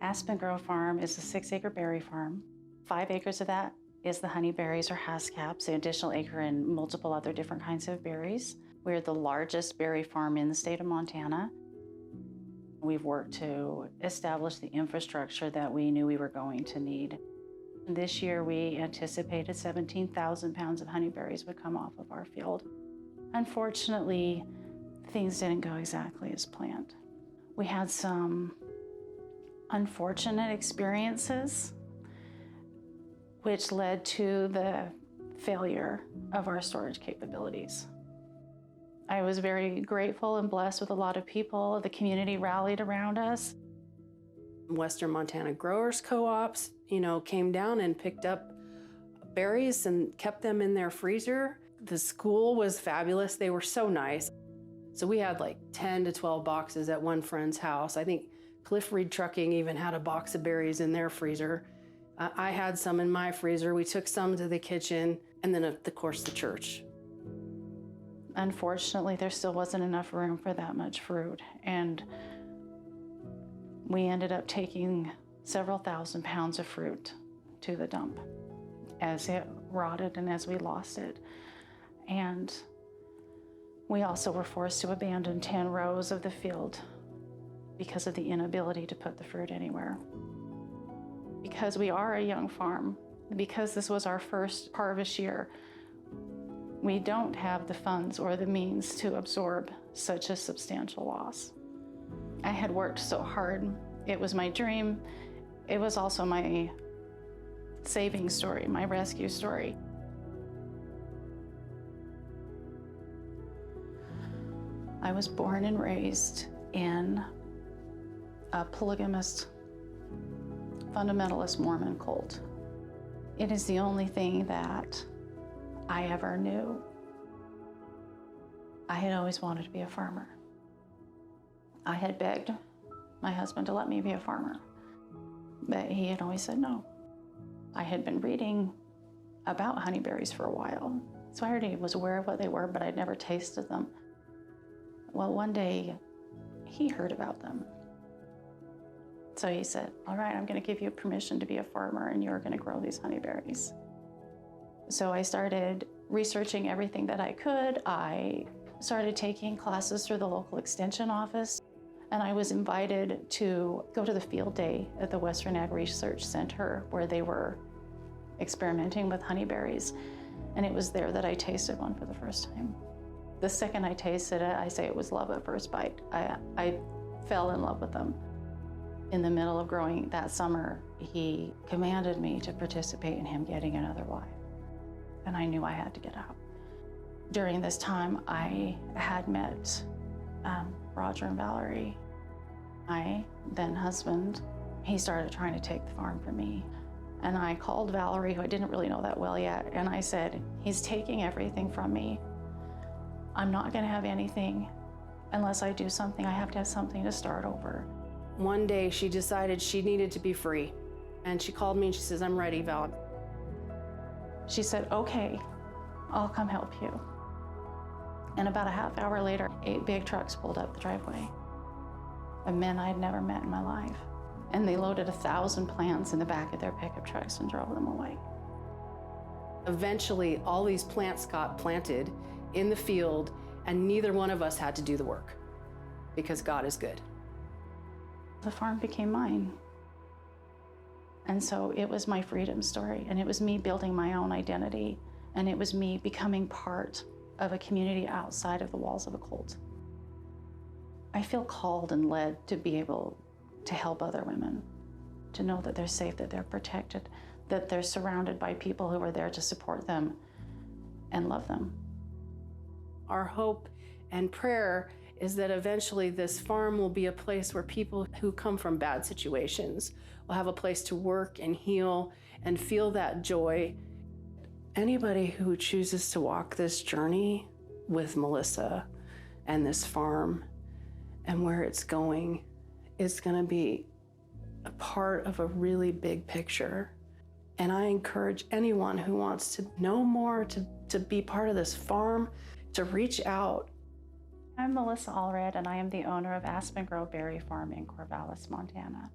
Aspen Grove Farm is a 6-acre berry farm. 5 acres of that is the Honeyberries or Haskaps, an additional acre and multiple other different kinds of berries. We're the largest berry farm in the state of Montana. We've worked to establish the infrastructure that we knew we were going to need. This year we anticipated 17,000 pounds of honeyberries would come off of our field. Unfortunately, things didn't go exactly as planned. We had some unfortunate experiences which led to the failure of our storage capabilities. I was very grateful and blessed with a lot of people. The community rallied around us. Western Montana Growers Co-ops, came down and picked up berries and kept them in their freezer. The school was fabulous. They were so nice. So we had like 10 to 12 boxes at one friend's house. I think Cliff Reed Trucking even had a box of berries in their freezer. I had some in my freezer. We took some to the kitchen, and then of course the church. Unfortunately, there still wasn't enough room for that much fruit, and we ended up taking several thousand pounds of fruit to the dump as it rotted and as we lost it. And we also were forced to abandon 10 rows of the field because of the inability to put the fruit anywhere. Because we are a young farm, because this was our first harvest year, we don't have the funds or the means to absorb such a substantial loss. I had worked so hard. It was my dream. It was also my saving story, my rescue story. I was born and raised in a polygamist, fundamentalist Mormon cult. It is the only thing that I ever knew. I had always wanted to be a farmer. I had begged my husband to let me be a farmer, but he had always said no. I had been reading about honeyberries for a while, so I already was aware of what they were, but I'd never tasted them. Well, one day he heard about them. So he said, all right, I'm gonna give you permission to be a farmer and you're gonna grow these honeyberries. So I started researching everything that I could. I started taking classes through the local extension office, and I was invited to go to the field day at the Western Ag Research Center where they were experimenting with honeyberries. And it was there that I tasted one for the first time. The second I tasted it, I say it was love at first bite. I fell in love with them. In the middle of growing that summer, he commanded me to participate in him getting another wife. And I knew I had to get out. During this time, I had met Roger and Valerie. My then husband, he started trying to take the farm from me. And I called Valerie, who I didn't really know that well yet, and I said, he's taking everything from me. I'm not gonna have anything unless I do something. I have to have something to start over. One day she decided she needed to be free. And she called me and she says, I'm ready, Val. She said, okay, I'll come help you. And about a half hour later, 8 big trucks pulled up the driveway of men I'd never met in my life. And they loaded 1,000 plants in the back of their pickup trucks and drove them away. Eventually, all these plants got planted in the field, and neither one of us had to do the work because God is good. The farm became mine. And so it was my freedom story, and it was me building my own identity, and it was me becoming part of a community outside of the walls of a cult. I feel called and led to be able to help other women, to know that they're safe, that they're protected, that they're surrounded by people who are there to support them and love them. Our hope and prayer is that eventually this farm will be a place where people who come from bad situations will have a place to work and heal and feel that joy. Anybody who chooses to walk this journey with Melissa and this farm and where it's going is going to be a part of a really big picture. And I encourage anyone who wants to know more, to be part of this farm, to reach out. I'm Melissa Allred, and I am the owner of Aspen Grove Berry Farm in Corvallis, Montana.